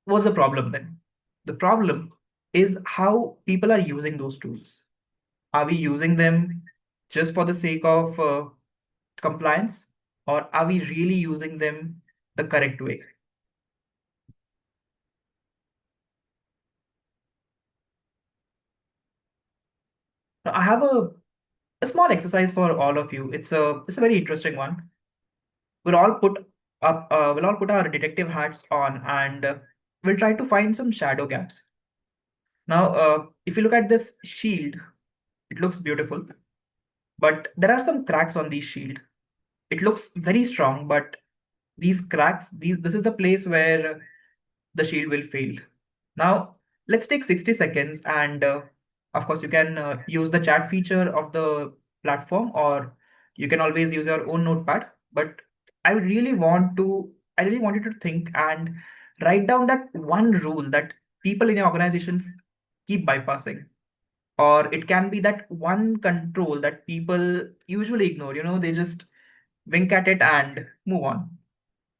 What's the problem then? The problem is how people are using those tools. Are we using them just for the sake of compliance, or are we really using them the correct way? Now, I have a small exercise for all of you. It's a very interesting one. We'll all put our detective hats on, and we'll try to find some shadow gaps. Now, if you look at this shield, it looks beautiful, but there are some cracks on the shield. It looks very strong, but these cracks, this is the place where the shield will fail. Now, let's take 60 seconds, and of course, you can use the chat feature of the platform, or you can always use your own notepad. But I really want you to think and write down that one rule that people in your organization keep bypassing. Or it can be that one control that people usually ignore. They just wink at it and move on.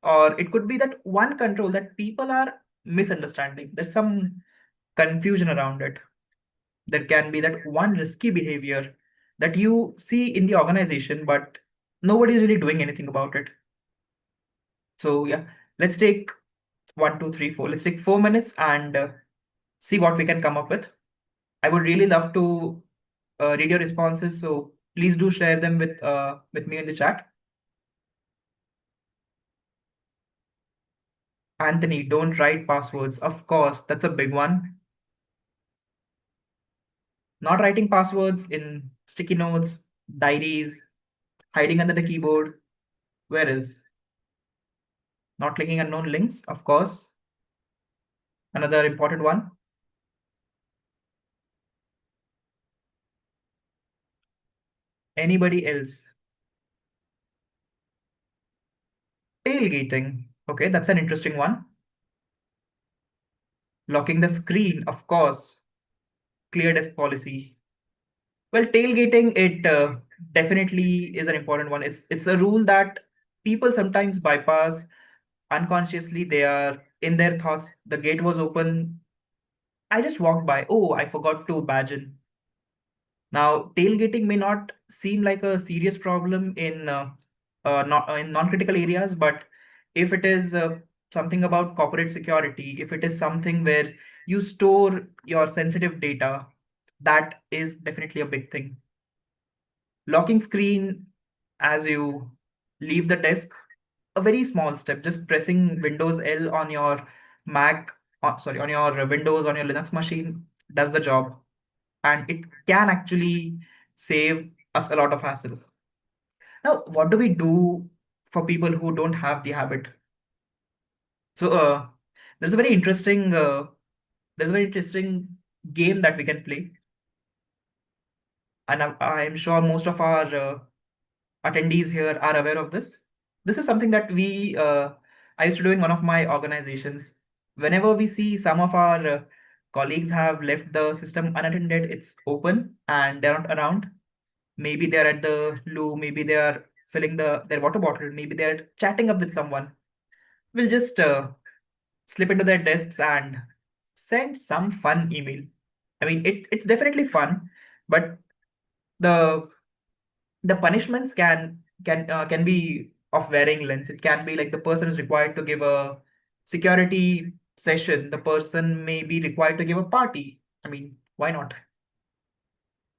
Or it could be that one control that people are misunderstanding. There's some confusion around it. There can be that one risky behavior that you see in the organization, but nobody is really doing anything about it. So, yeah, let's take 1, 2, 3, 4. Let's take 4 minutes and see what we can come up with. I would really love to read your responses, so please do share them with me in the chat. Anthony, don't write passwords. Of course, that's a big one. Not writing passwords in sticky notes, diaries, hiding under the keyboard. Where else? Not clicking unknown links, of course. Another important one. Anybody else? Tailgating. Okay, that's an interesting one. Locking the screen, of course. Clear desk policy. Well, tailgating, it definitely is an important one. It's a rule that people sometimes bypass unconsciously. They are in their thoughts. The gate was open. I just walked by. Oh, I forgot to badge in. Now, tailgating may not seem like a serious problem in non-critical areas, but if it is something about corporate security, if it is something where you store your sensitive data, that is definitely a big thing. Locking screen as you leave the desk, a very small step, just pressing Windows L on your Mac, sorry, on your Windows, on your Linux machine, does the job. And it can actually save us a lot of hassle. Now, what do we do for people who don't have the habit? So, there's a very interesting uh, there's a very interesting game that we can play, and I'm sure most of our attendees here are aware of this. This is something that I used to do in one of my organizations. Whenever we see some of our colleagues have left the system unattended, it's open and they're not around. Maybe they're at the loo, maybe they are filling their water bottle, maybe they're chatting up with someone. We'll just slip into their desks and send some fun email. I mean, it's definitely fun, but the the punishments can be of varying lengths. It can be like the person is required to give a security session. The person may be required to give a party. I mean, why not?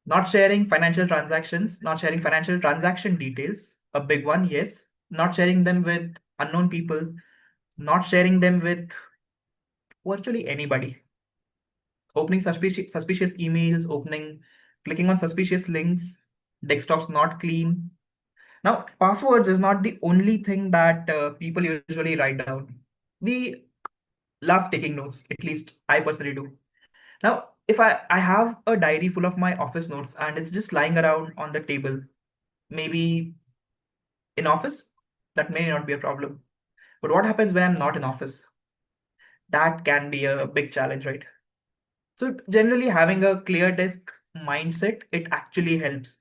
Not sharing financial transactions, not sharing financial transaction details, a big one, yes. Not sharing them with unknown people, not sharing them with virtually anybody. Opening suspicious emails, clicking on suspicious links, desktops not clean. Now, passwords is not the only thing that people usually write down. We love taking notes, at least I personally do. Now, if I have a diary full of my office notes and it's just lying around on the table, maybe in office, that may not be a problem. But what happens when I'm not in office? That can be a big challenge, right? So generally having a clear desk mindset, it actually helps.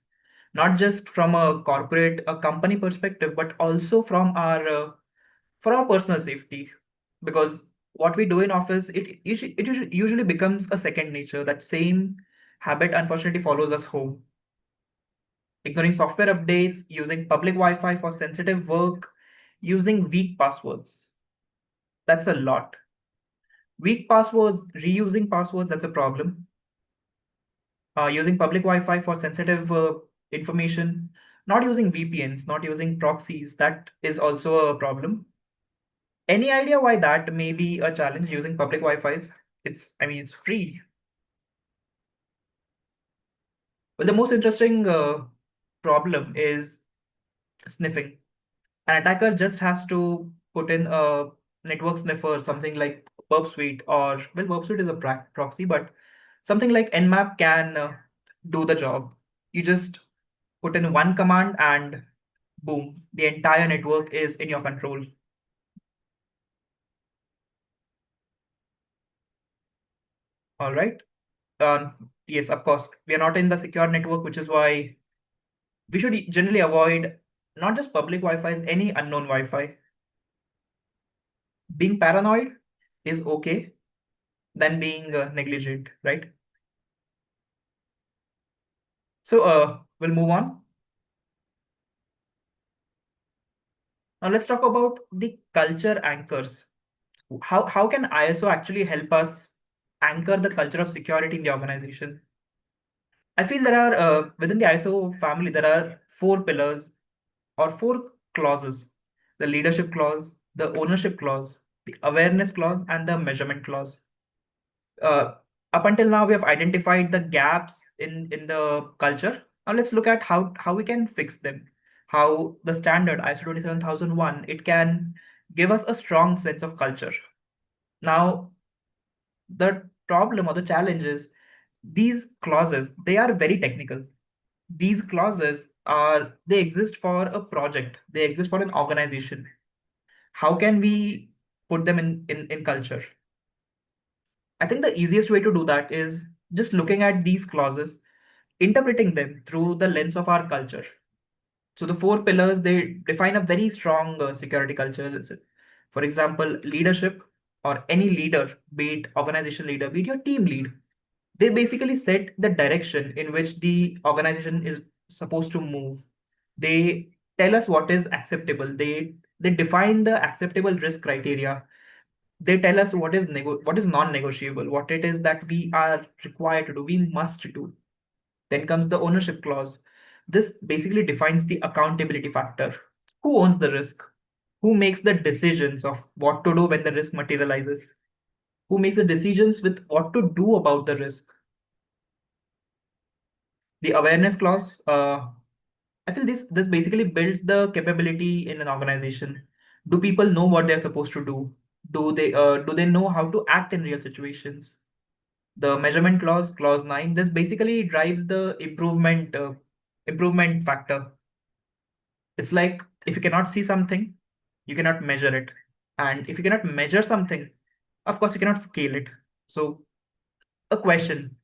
Not just from a company perspective, but also from our for our personal safety. Because What we do in office, it usually becomes a second nature. That same habit unfortunately follows us home. Ignoring software updates, using public Wi-Fi for sensitive work, using weak passwords. That's a lot. Weak passwords, reusing passwords, that's a problem. Using public Wi-Fi for sensitive information, not using VPNs, not using proxies, that is also a problem. Any idea why that may be a challenge using public Wi-Fi's? I mean, it's free. Well, the most interesting problem is sniffing. An attacker just has to put in a network sniffer, something like Burp Suite, or well, Burp Suite is a proxy, but something like Nmap can do the job. You just put in one command and boom, the entire network is in your control. All right. Yes, of course, we are not in the secure network, which is why we should generally avoid not just public Wi-Fi's, any unknown Wi-Fi. Being paranoid is okay than being negligent, right? So we'll move on. Now let's talk about the culture anchors. How can ISO actually help us anchor the culture of security in the organization? I feel there are within the ISO family there are four pillars or four clauses: the leadership clause, the ownership clause, the awareness clause, and the measurement clause. uh, Up until now we have identified the gaps in the culture. Now let's look at how we can fix them. How the standard ISO 27001, it can give us a strong sense of culture. Now the problem or the challenge is these clauses, they are very technical. These clauses are, they exist for a project, they exist for an organization. How can we put them in culture? I think the easiest way to do that is just looking at these clauses, interpreting them through the lens of our culture. So the four pillars, they define a very strong security culture. For example, leadership, or any leader, be it organization leader, be it your team lead, they basically set the direction in which the organization is supposed to move. They tell us what is acceptable. They define the acceptable risk criteria. They tell us what is non-negotiable, what it is that we are required to do, we must do. Then comes the ownership clause. This basically defines the accountability factor. Who owns the risk? Who makes the decisions of what to do when the risk materializes? Who makes the decisions with what to do about the risk? The awareness clause, I feel this basically builds the capability in an organization. Do people know what they're supposed to do? Do they know how to act in real situations? The measurement clause, clause 9, this basically drives the improvement factor. It's like, if you cannot see something, you cannot measure it. And if you cannot measure something, of course you cannot scale it. So a question: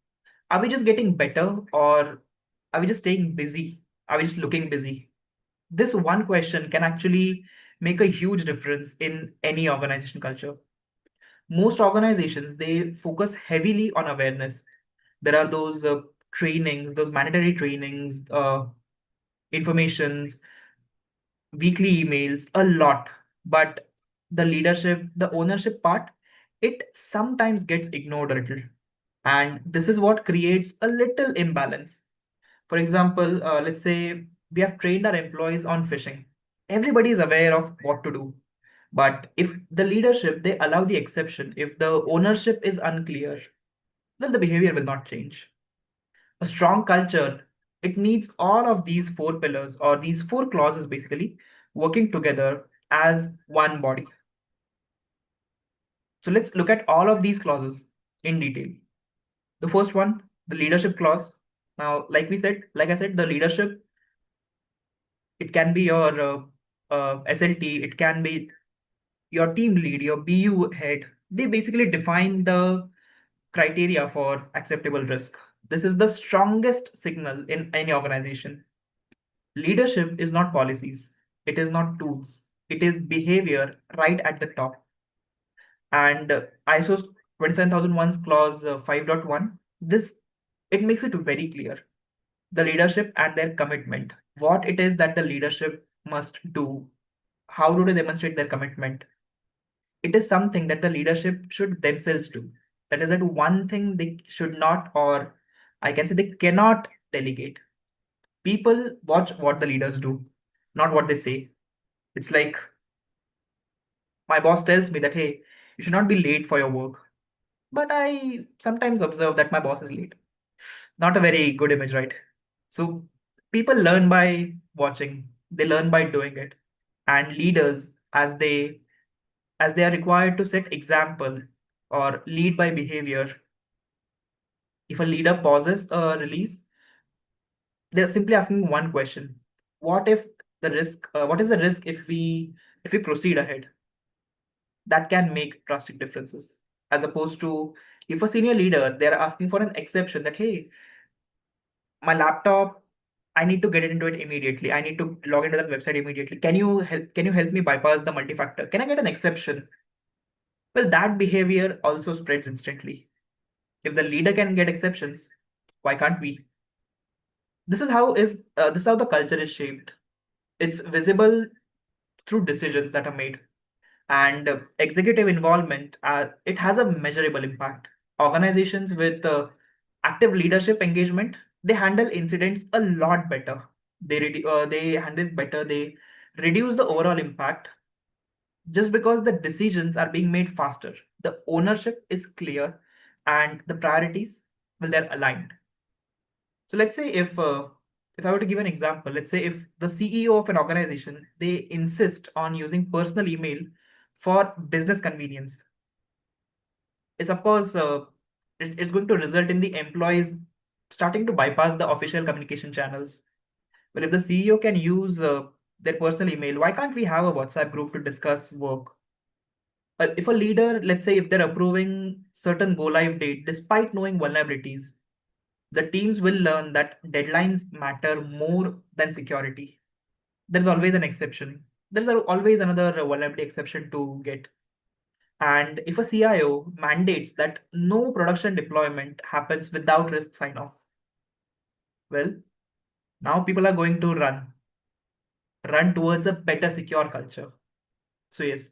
are we just getting better, or are we just staying busy? Are we just looking busy? This one question can actually make a huge difference in any organization culture. Most organizations, they focus heavily on awareness. There are those trainings, those mandatory trainings, informations, weekly emails, a lot. But the leadership, the ownership part, it sometimes gets ignored a little. And this is what creates a little imbalance. For example, let's say we have trained our employees on phishing. Everybody is aware of what to do. But if the leadership, they allow the exception, if the ownership is unclear, then the behavior will not change. A strong culture, it needs all of these four pillars, or these four clauses basically working together as one body. So let's look at all of these clauses in detail. The first one, the leadership clause. Now, like I said, the leadership, it can be your SLT, it can be your team lead, your BU head. They basically define the criteria for acceptable risk. This is the strongest signal in any organization. Leadership is not policies, it is not tools, it is behavior right at the top. And ISO 27001's clause 5.1, this it makes it very clear the leadership and their commitment, what it is that the leadership must do, how do they demonstrate their commitment. It is something that the leadership should themselves do. That is that one thing they should not, or I can say they cannot delegate. People watch what the leaders do, not what they say. It's like my boss tells me that, hey, you should not be late for your work. But I sometimes observe that my boss is late. Not a very good image, right? So people learn by watching, they learn by doing it. And leaders, as they are required to set example or lead by behavior, if a leader pauses a release, they're simply asking one question. What if what is the risk if we proceed ahead? That can make drastic differences. As opposed to if a senior leader, they're asking for an exception that, hey, my laptop, I need to get into it immediately. I need to log into that website immediately. Can you help me bypass the multi-factor? Can I get an exception? Well, that behavior also spreads instantly. If the leader can get exceptions, why can't we? This is how the culture is shaped. It's visible through decisions that are made. And executive involvement, it has a measurable impact. Organizations with active leadership engagement, they handle incidents a lot better. They handle it better. They reduce the overall impact just because the decisions are being made faster. The ownership is clear, and the priorities, well, they're aligned. So let's say if I were to give an example, let's say if the CEO of an organization, they insist on using personal email for business convenience, it's of course it's going to result in the employees starting to bypass the official communication channels. Well, if the CEO can use their personal email, why can't we have a WhatsApp group to discuss work? If a leader, let's say, if they're approving certain go live date despite knowing vulnerabilities, the teams will learn that deadlines matter more than security. There's always an exception. There's always another vulnerability exception to get. And if a CIO mandates that no production deployment happens without risk sign off, well, now people are going to run towards a better secure culture. So, yes,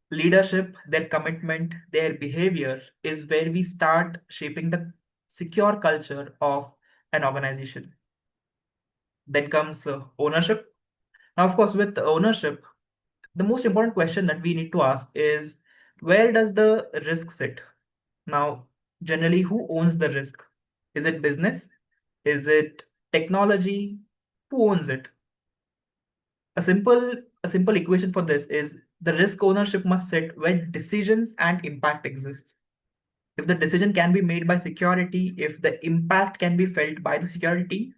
leadership, their commitment, their behavior is where we start shaping the secure culture of an organization. Then comes ownership. Now, of course, with ownership, the most important question that we need to ask is where does the risk sit? Now, generally, who owns the risk? Is it business? Is it technology? Who owns it? A simple a simple equation for this is the risk ownership must sit where decisions and impact exist. If the decision can be made by security, if the impact can be felt by the security,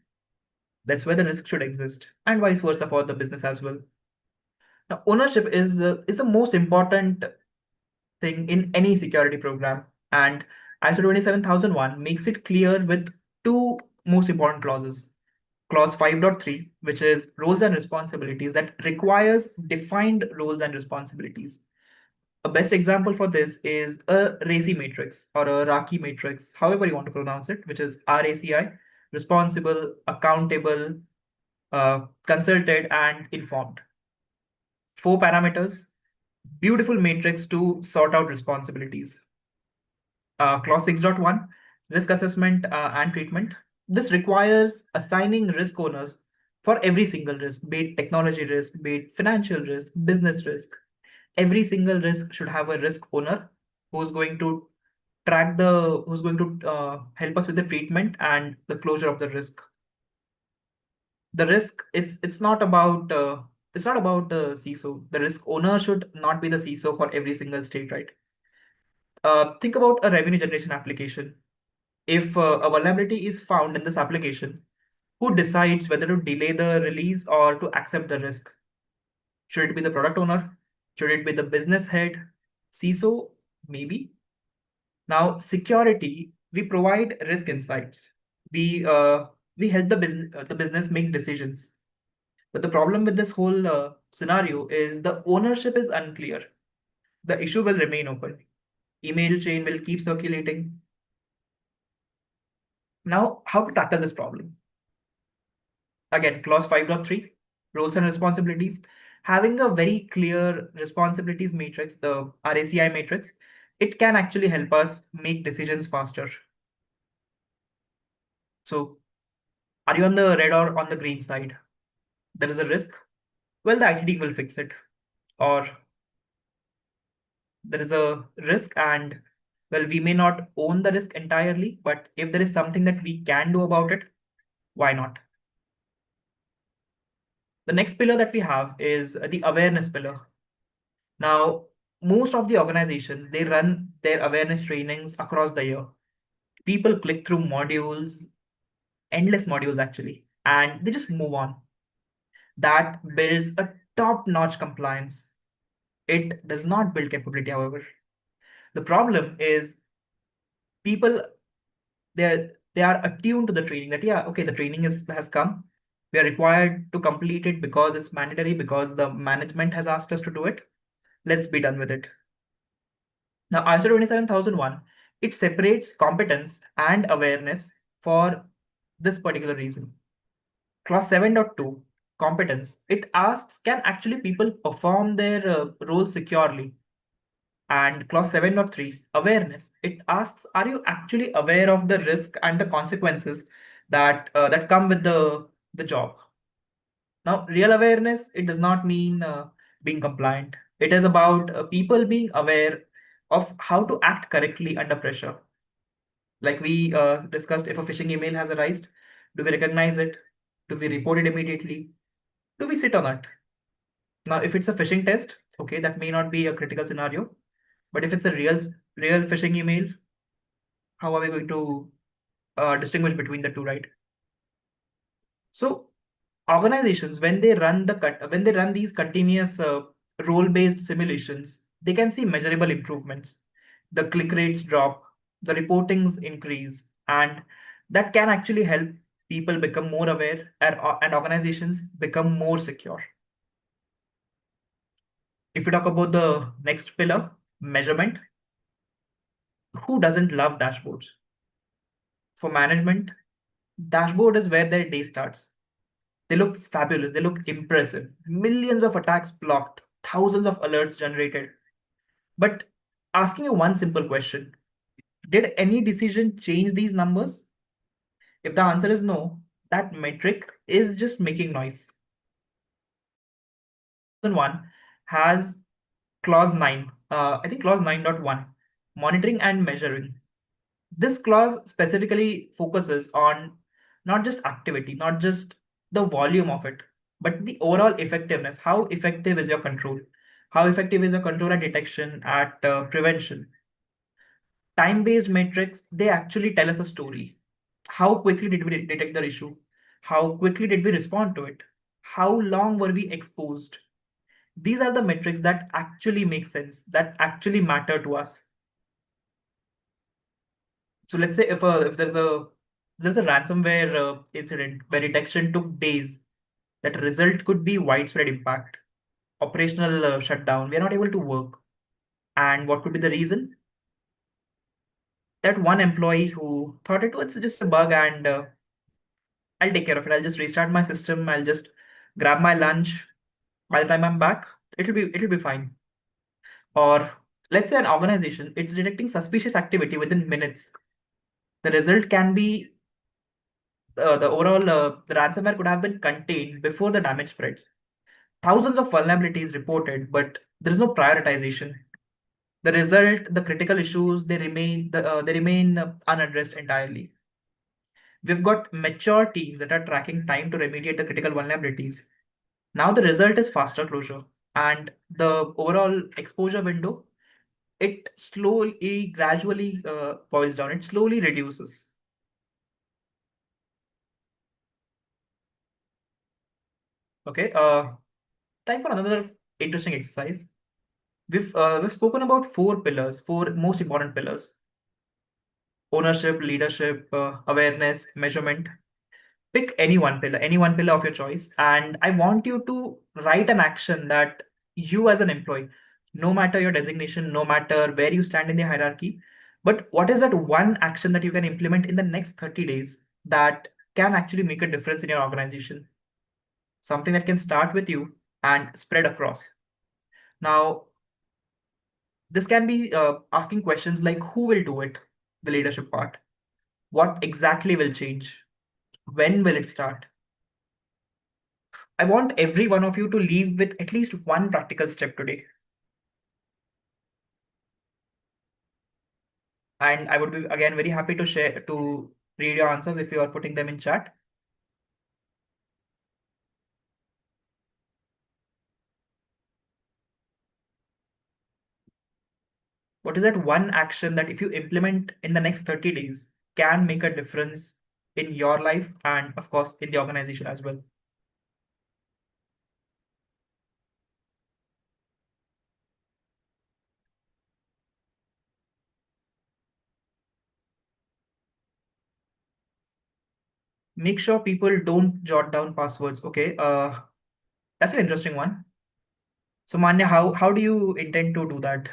that's where the risk should exist, and vice versa for the business as well. Now, ownership is the most important thing in any security program, and ISO 27001 makes it clear with two most important clauses. Clause 5.3, which is roles and responsibilities, that requires defined roles and responsibilities. A best example for this is a RACI matrix or a RACI matrix, however you want to pronounce it, which is RACI, responsible, accountable, consulted, and informed. Four parameters, beautiful matrix to sort out responsibilities. Clause 6.1, risk assessment and treatment. This requires assigning risk owners for every single risk, be it technology risk, be it financial risk, business risk. Every single risk should have a risk owner who's going to who's going to help us with the treatment and the closure of the risk. The risk, it's not about the CISO. The risk owner should not be the CISO for every single state, right? Think about a revenue generation application. If a vulnerability is found in this application, who decides whether to delay the release or to accept the risk? Should it be the product owner? Should it be the business head? CISO? Maybe. Now, security, we provide risk insights. We help the business make decisions. But the problem with this whole scenario is the ownership is unclear. the issue will remain open. Email chain will keep circulating. Now, how to tackle this problem? Again, clause 5.3, roles and responsibilities. Having a very clear responsibilities matrix, the RACI matrix, it can actually help us make decisions faster. So, are you on the red or on the green side? There is a risk. Well, the IT team will fix it. Or there is a risk, and well, we may not own the risk entirely, but if there is something that we can do about it, why not? The next pillar that we have is the awareness pillar. Now, most of the organizations, they run their awareness trainings across the year. People click through modules, endless modules actually, and they just move on. That builds a top-notch compliance. It does not build capability, however. The problem is people, they are attuned to the training, that yeah, okay, the training has come. We are required to complete it because it's mandatory, because the management has asked us to do it. Let's be done with it. Now, ISO 27001, it separates competence and awareness for this particular reason. Clause 7.2, competence, it asks, can actually people perform their role securely? And clause 7.3, awareness, it asks, are you actually aware of the risk and the consequences that come with the job? Now, real awareness, it does not mean being compliant. It is about people being aware of how to act correctly under pressure. Like we discussed, if a phishing email has arisen, do we recognize it? Do we report it immediately? Do we sit on it? Now, if it's a phishing test, okay, that may not be a critical scenario. But if it's a real phishing email, how are we going to distinguish between the two, right? So organizations, when they run these continuous role-based simulations, they can see measurable improvements. The click rates drop, the reportings increase, and that can actually help people become more aware, and organizations become more secure. If we talk about the next pillar, measurement, who doesn't love dashboards? For management, dashboard is where their day starts. They look fabulous. They look impressive. Millions of attacks blocked, thousands of alerts generated. But asking you one simple question, did any decision change these numbers? If the answer is no, that metric is just making noise. One has clause 9, I think clause 9.1, monitoring and measuring. This clause specifically focuses on not just activity, not just the volume of it, but the overall effectiveness. How effective is your control? How effective is your control at detection, at prevention? Time-based metrics, they actually tell us a story. How quickly did we detect the issue? How quickly did we respond to it? How long were we exposed? These are the metrics that actually make sense, that actually matter to us. So let's say if there's a ransomware incident where detection took days, that result could be widespread impact, operational shutdown. We are not able to work. And what could be the reason? That one employee who thought it was just a bug, and I'll take care of it. I'll just restart my system. I'll just grab my lunch. By the time I'm back, it'll be fine. Or let's say an organization, it's detecting suspicious activity within minutes. The result can be the overall the ransomware could have been contained before the damage spreads. Thousands of vulnerabilities reported, but there is no prioritization. The result, the critical issues, they remain unaddressed entirely. We've got mature teams that are tracking time to remediate the critical vulnerabilities. Now the result is faster closure, and the overall exposure window, it slowly, gradually boils down. It slowly reduces. Okay. Time for another interesting exercise. We've spoken about four most important pillars: ownership, leadership, awareness, measurement. Pick any one pillar of your choice, and I want you to write an action that you as an employee, no matter your designation, no matter where you stand in the hierarchy. But what is that one action that you can implement in the next 30 days that can actually make a difference in your organization? Something that can start with you and spread across. Now, this can be asking questions like who will do it, the leadership part. What exactly will change? When will it start? I want every one of you to leave with at least one practical step today. And I would be again very happy to share to read your answers if you are putting them in chat. What is that one action that if you implement in the next 30 days can make a difference in your life and of course in the organization as well? Make sure people don't jot down passwords. Okay, that's an interesting one. So Manya, how do you intend to do that?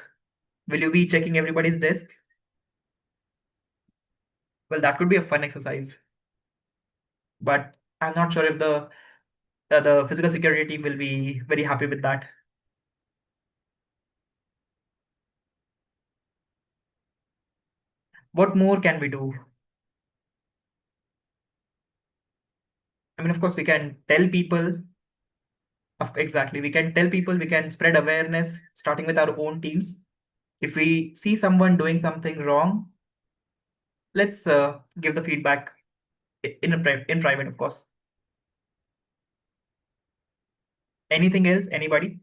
Will you be checking everybody's desks? Well, that could be a fun exercise, but I'm not sure if the physical security team will be very happy with that. What more can we do? I mean, of course, we can tell people. Exactly, we can tell people. We can spread awareness, starting with our own teams. If we see someone doing something wrong, let's give the feedback in private, of course. Anything else? Anybody?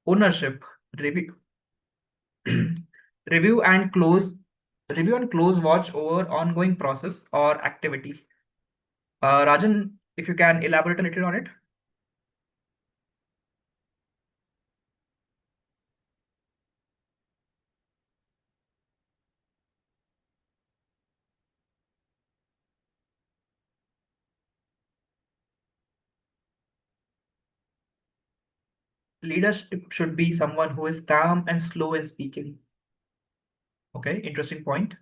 Ownership, review, review and close, review and close watch over ongoing process or activity. Rajan, if you can elaborate a little on it. Leadership should be someone who is calm and slow in speaking. Okay, interesting point.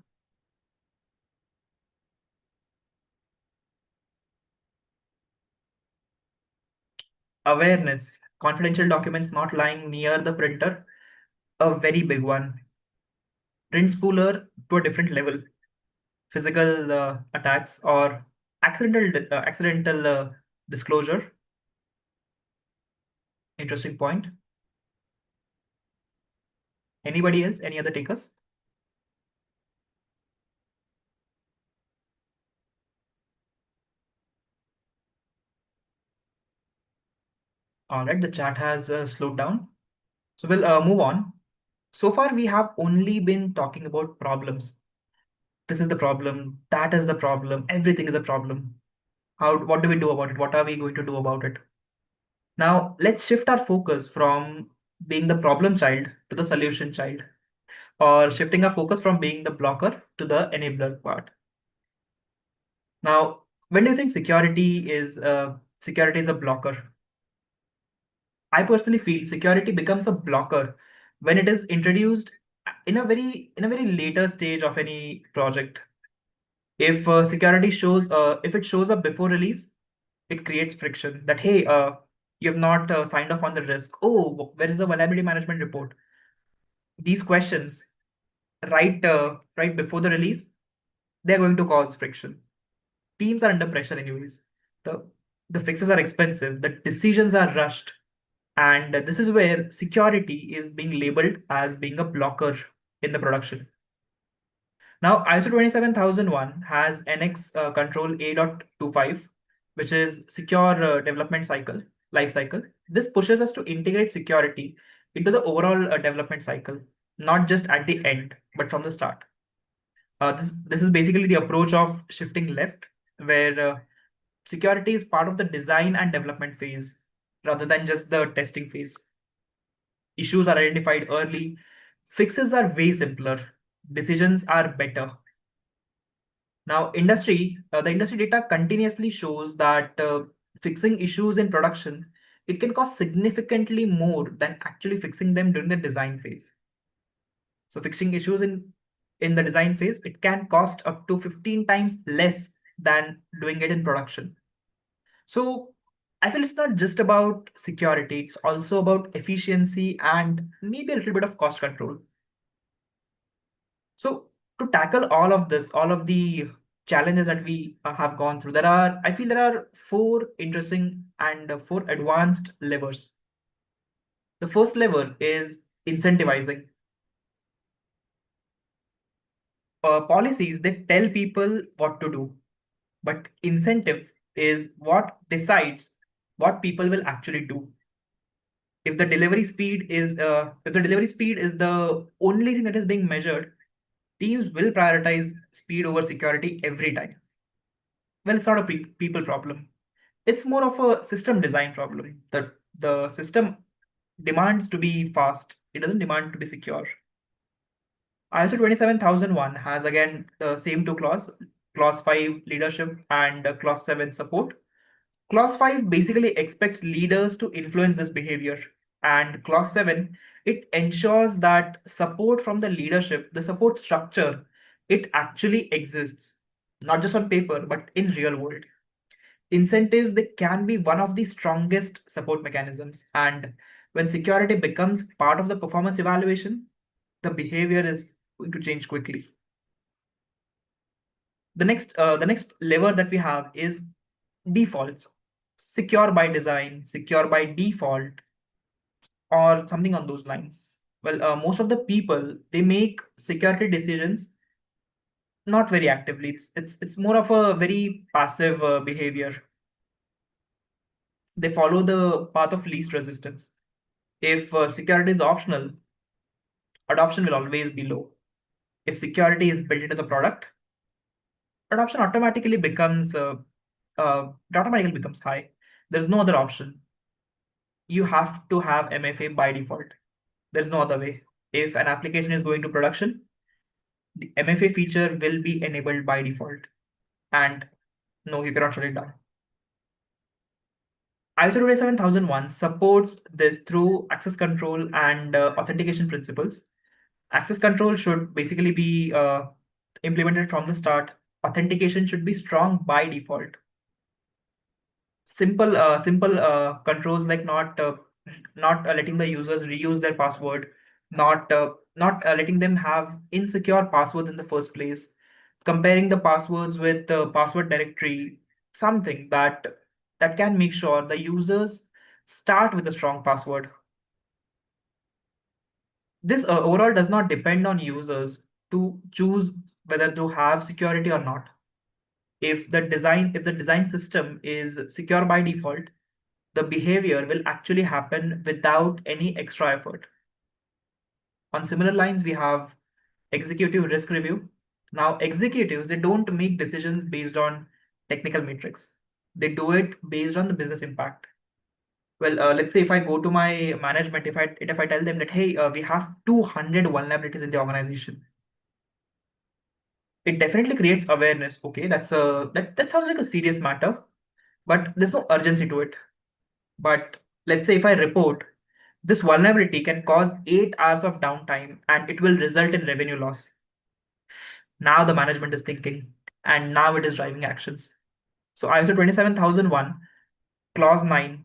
Awareness, confidential documents not lying near the printer, a very big one. Print spooler to a different level. Physical attacks or accidental disclosure. Interesting point. Anybody else? Any other takers? All right, the chat has slowed down. So we'll move on. So far, we have only been talking about problems. This is the problem. That is the problem. Everything is a problem. What do we do about it? What are we going to do about it? Now, let's shift our focus from being the problem child to the solution child, or shifting our focus from being the blocker to the enabler part. Now, when do you think security is a blocker? I personally feel security becomes a blocker when it is introduced in a very later stage of any project. If security shows if it shows up before release, it creates friction that hey, you have not signed off on the risk. Oh, where is the vulnerability management report? These questions right before the release, they're going to cause friction. Teams are under pressure anyways. The the fixes are expensive, the decisions are rushed, and this is where security is being labeled as being a blocker in the production. Now, ISO 27001 has NX control A.25, which is secure development cycle, life cycle. This pushes us to integrate security into the overall development cycle, not just at the end, but from the start. This is basically the approach of shifting left, where security is part of the design and development phase rather than just the testing phase. Issues are identified early, fixes are way simpler, decisions are better. Now, the industry data continuously shows that fixing issues in production it can cost significantly more than actually fixing them during the design phase. So fixing issues in the design phase, it can cost up to 15 times less than doing it in production. So I feel it's not just about security, it's also about efficiency and maybe a little bit of cost control. So to tackle all of this, all of the challenges that we have gone through, I feel there are four interesting and four advanced levers. The first lever is incentivizing. Policies, they tell people what to do, but incentive is what decides what people will actually do. If the delivery speed is the only thing that is being measured, teams will prioritize speed over security every time. Well, it's not a people problem. It's more of a system design problem. The system demands to be fast. It doesn't demand to be secure. ISO 27001 has again the same two clause 5 leadership and clause 7 support. Clause 5 basically expects leaders to influence this behavior. And clause 7, it ensures that support from the leadership, the support structure, it actually exists, not just on paper, but in real world. Incentives, they can be one of the strongest support mechanisms. And when security becomes part of the performance evaluation, the behavior is going to change quickly. The next lever that we have is defaults. Secure by design, secure by default, or something on those lines. Well, most of the people, they make security decisions not very actively. It's more of a very passive behavior. They follow the path of least resistance. If security is optional, adoption will always be low. If security is built into the product, adoption automatically becomes high. There's no other option. You have to have MFA by default. There's no other way. If an application is going to production, the MFA feature will be enabled by default. And no, you cannot shut it down. ISO 27001 supports this through access control and authentication principles. Access control should basically be implemented from the start. Authentication should be strong by default. Simple controls like not letting the users reuse their password, not letting them have insecure passwords in the first place, comparing the passwords with the password directory, something that can make sure the users start with a strong password. This overall does not depend on users to choose whether to have security or not. If the design system is secure by default, the behavior will actually happen without any extra effort. On similar lines, we have executive risk review. Now, executives, they don't make decisions based on technical metrics. They do it based on the business impact. Well, let's say if I go to my management, if I tell them that, hey, we have 200 vulnerabilities in the organization, it definitely creates awareness. Okay, that sounds like a serious matter, but there's no urgency to it. But let's say if I report this vulnerability can cause 8 hours of downtime and it will result in revenue loss. Now the management is thinking, and now it is driving actions. So ISO 27001, clause 9,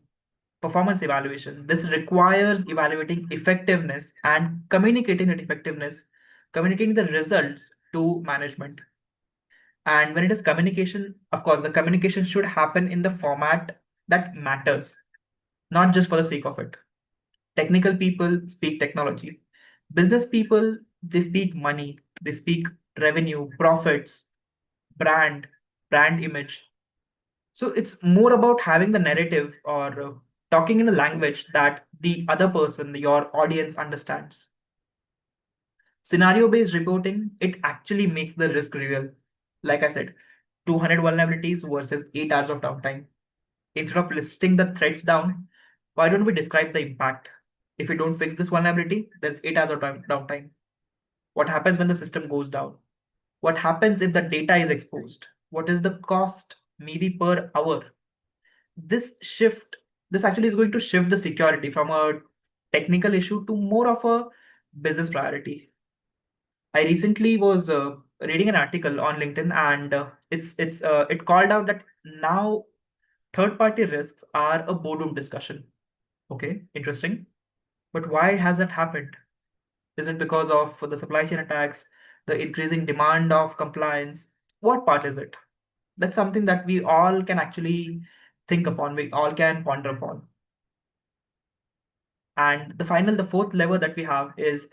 performance evaluation. This requires evaluating effectiveness and communicating that effectiveness, communicating the results to management. And when it is communication, of course, the communication should happen in the format that matters, not just for the sake of it. Technical people speak technology. Business people, they speak money, they speak revenue, profits, brand, brand image. So it's more about having the narrative or talking in a language that the other person, your audience understands. Scenario based reporting, it actually makes the risk real. Like I said, 200 vulnerabilities versus 8 hours of downtime. Instead of listing the threats down, why don't we describe the impact? If we don't fix this vulnerability, there's 8 hours of downtime. What happens when the system goes down? What happens if the data is exposed? What is the cost, maybe per hour? This shift This actually is going to shift the security from a technical issue to more of a business priority. I recently was reading an article on LinkedIn, and it called out that now third party risks are a boardroom discussion. Okay, interesting. But why has that happened? Is it because of the supply chain attacks, the increasing demand of compliance? What part is it? That's something that we all can actually think upon, we all can ponder upon. And the fourth lever that we have is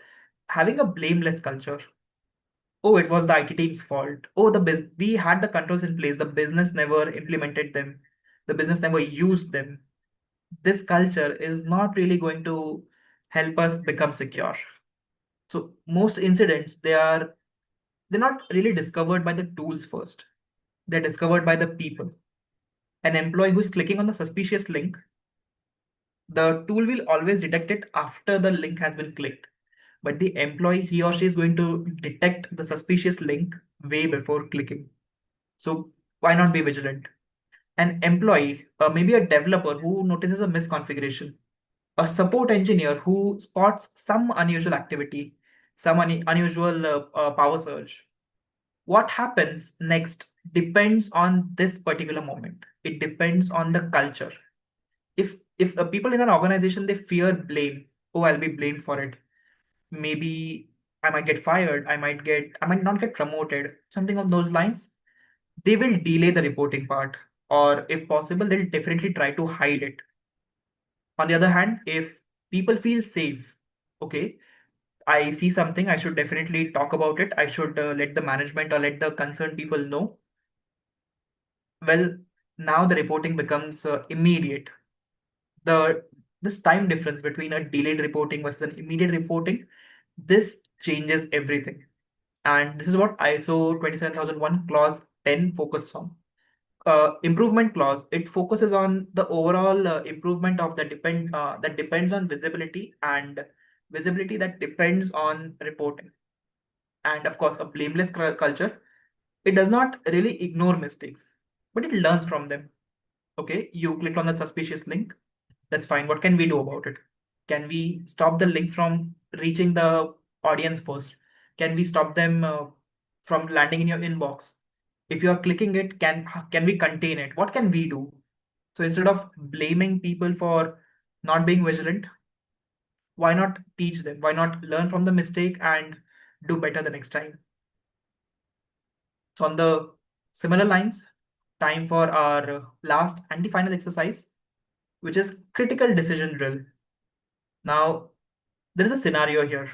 having a blameless culture. Oh, it was the IT team's fault. Oh, we had the controls in place. The business never implemented them. The business never used them. This culture is not really going to help us become secure. So most incidents, they're not really discovered by the tools first. They're discovered by the people. An employee who's clicking on the suspicious link, the tool will always detect it after the link has been clicked. But the employee, he or she is going to detect the suspicious link way before clicking. So why not be vigilant? An employee, maybe a developer who notices a misconfiguration, a support engineer who spots some unusual activity, some unusual power surge. What happens next depends on this particular moment. It depends on the culture. If people in an organization, they fear blame, oh, I'll be blamed for it. Maybe I might get fired, I might not get promoted, something of those lines. They will delay the reporting part, or if possible, they'll definitely try to hide it. On the other hand, if people feel safe, okay, I see something, I should definitely talk about it. I should let the management or let the concerned people know. Well, now the reporting becomes immediate. The this time difference between a delayed reporting versus an immediate reporting, this changes everything. And this is what ISO 27001 clause 10 focuses on. Improvement clause, it focuses on the overall improvement of the depend that depends on visibility, and visibility that depends on reporting. And of course, a blameless culture, it does not really ignore mistakes, but it learns from them. Okay, you clicked on the suspicious link. That's fine. What can we do about it? Can we stop the links from reaching the audience first? Can we stop them from landing in your inbox? If you are clicking it, can we contain it? What can we do? So instead of blaming people for not being vigilant, why not teach them? Why not learn from the mistake and do better the next time? So on the similar lines, time for our last and the final exercise, which is critical decision drill. Now, there is a scenario here.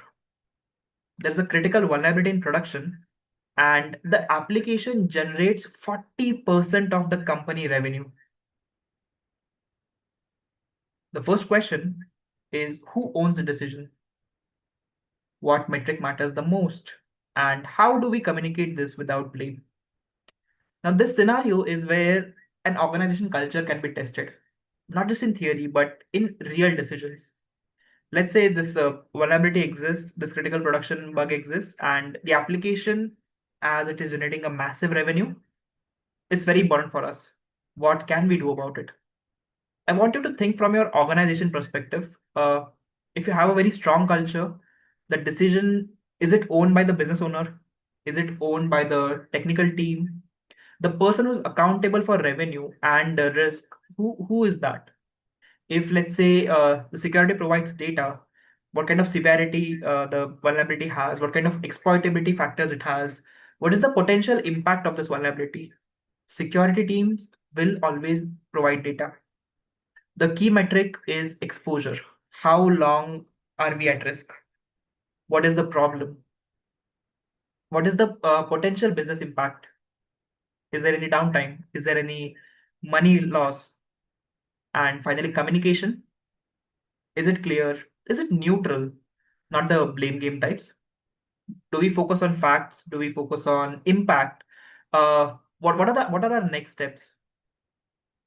There's a critical vulnerability in production, and the application generates 40% of the company revenue. The first question is, who owns the decision? What metric matters the most? And how do we communicate this without blame? Now, this scenario is where an organization culture can be tested, not just in theory, but in real decisions. Let's say this vulnerability exists, this critical production bug exists, and the application, as it is generating a massive revenue, it's very important for us. What can we do about it? I want you to think from your organization perspective. If you have a very strong culture, the decision, is it owned by the business owner? Is it owned by the technical team? The person who's accountable for revenue and risk, who is that? If let's say the security provides data, what kind of severity the vulnerability has, what kind of exploitability factors it has, what is the potential impact of this vulnerability? Security teams will always provide data. The key metric is exposure. How long are we at risk? What is the problem? What is the potential business impact? Is there any downtime? Is there any money loss? And finally, communication. Is it clear? Is it neutral? Not the blame game types. Do we focus on facts? Do we focus on impact? What are our next steps?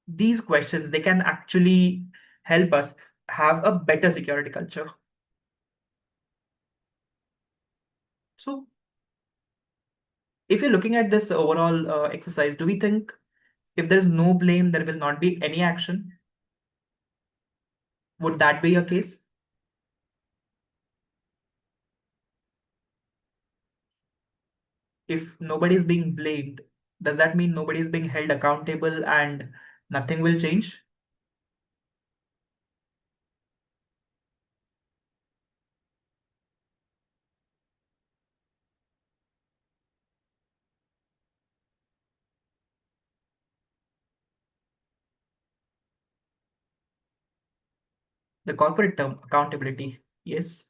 These questions, they can actually help us have a better security culture. So if you're looking at this overall exercise, do we think if there is no blame, there will not be any action? Would that be a case? If nobody is being blamed, does that mean nobody is being held accountable and nothing will change? The corporate term accountability. Yes.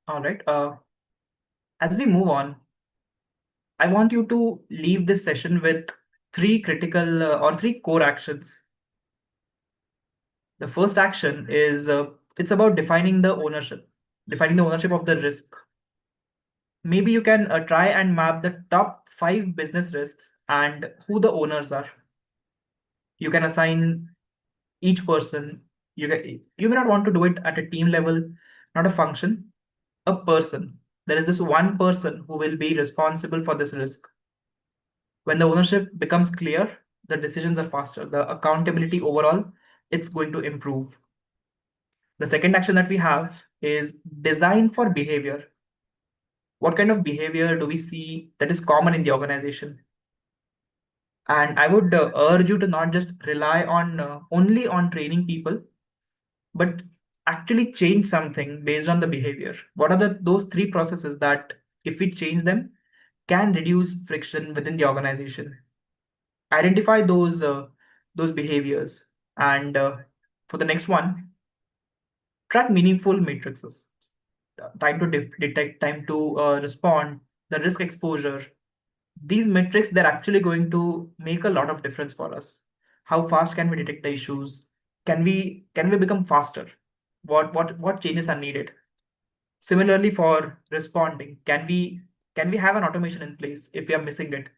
All right. As we move on, I want you to leave this session with three critical or three core actions. The first action is it's about defining the ownership of the risk. Maybe you can try and map the top five business risks and who the owners are. You can assign each person. You may not want to do it at a team level, not a function, a person. There is this one person who will be responsible for this risk. When the ownership becomes clear, the decisions are faster. The accountability overall, it's going to improve. The second action that we have is design for behavior. What kind of behavior do we see that is common in the organization? And I would urge you to not just rely on only on training people, but actually change something based on the behavior. What are those three processes that, if we change them, can reduce friction within the organization? Identify those behaviors, and for the next one, track meaningful matrices. Time to detect, time to respond, the risk exposure. These metrics, they're actually going to make a lot of difference for us. How fast can we detect the issues? Can we become faster? What changes are needed? Similarly, for responding, can we have an automation in place if we are missing it?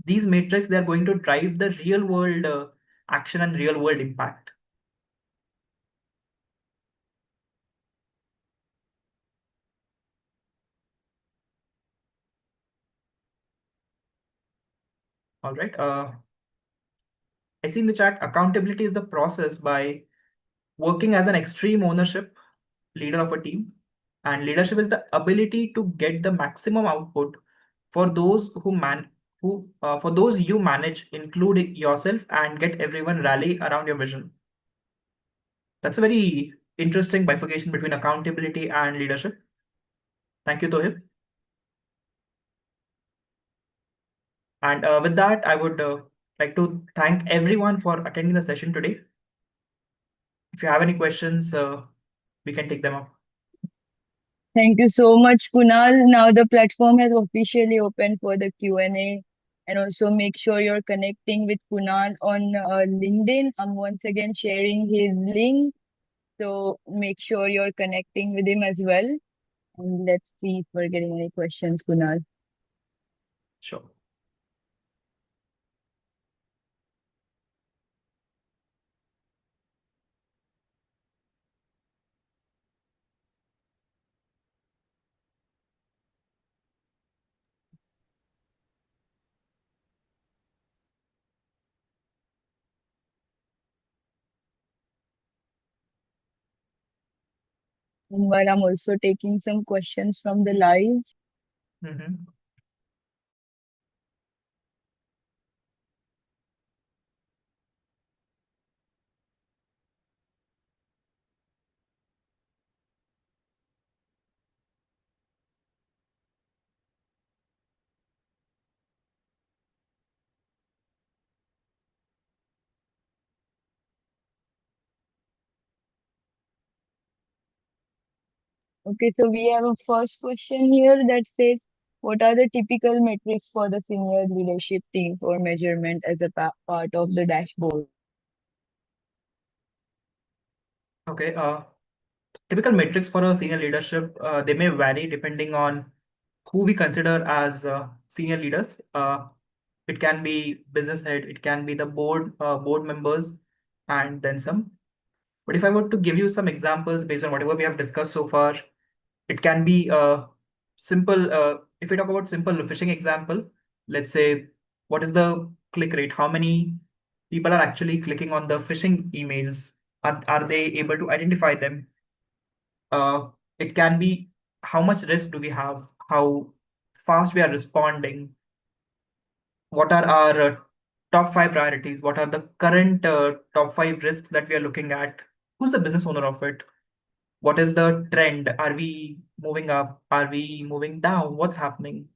These metrics, they are going to drive the real world action and real world impact. All right. I see in the chat, accountability is the process by working as an extreme ownership leader of a team, and leadership is the ability to get the maximum output for those for those you manage, including yourself, and get everyone rally around your vision. That's a very interesting bifurcation between accountability and leadership. Thank you, Tohib. And with that, I would like to thank everyone for attending the session today. If you have any questions, we can take them up. Thank you so much, Kunal. Now the platform has officially opened for the Q&A. And also make sure you're connecting with Kunal on LinkedIn. I'm once again sharing his link. So make sure you're connecting with him as well. And let's see if we're getting any questions, Kunal. Sure. Meanwhile, I'm also taking some questions from the live. Mhm. Okay, so we have a first question here that says, what are the typical metrics for the senior leadership team for measurement as a part of the dashboard? Okay. Typical metrics for a senior leadership, they may vary depending on who we consider as senior leaders. It can be business head, it can be the board members, and then some. But if I were to give you some examples based on whatever we have discussed so far, it can be simple. If we talk about simple phishing example, let's say, what is the click rate? How many people are actually clicking on the phishing emails? Are they able to identify them? It can be how much risk do we have? How fast we are responding? What are our top five priorities? What are the current top five risks that we are looking at? Who's the business owner of it? What is the trend? Are we moving up? Are we moving down? What's happening?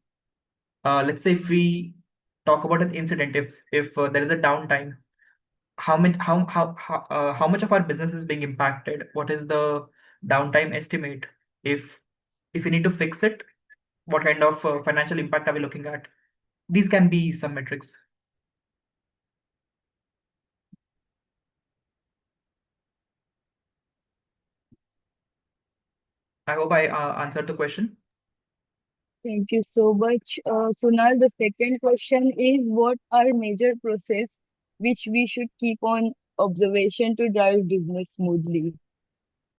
Let's say if we talk about an incident, if there is a downtime, how much of our business is being impacted? What is the downtime estimate? If if we need to fix it, what kind of financial impact are we looking at? These can be some metrics. I hope I answered the question. Thank you so much. Kunal, the second question is what are major process which we should keep on observation to drive business smoothly?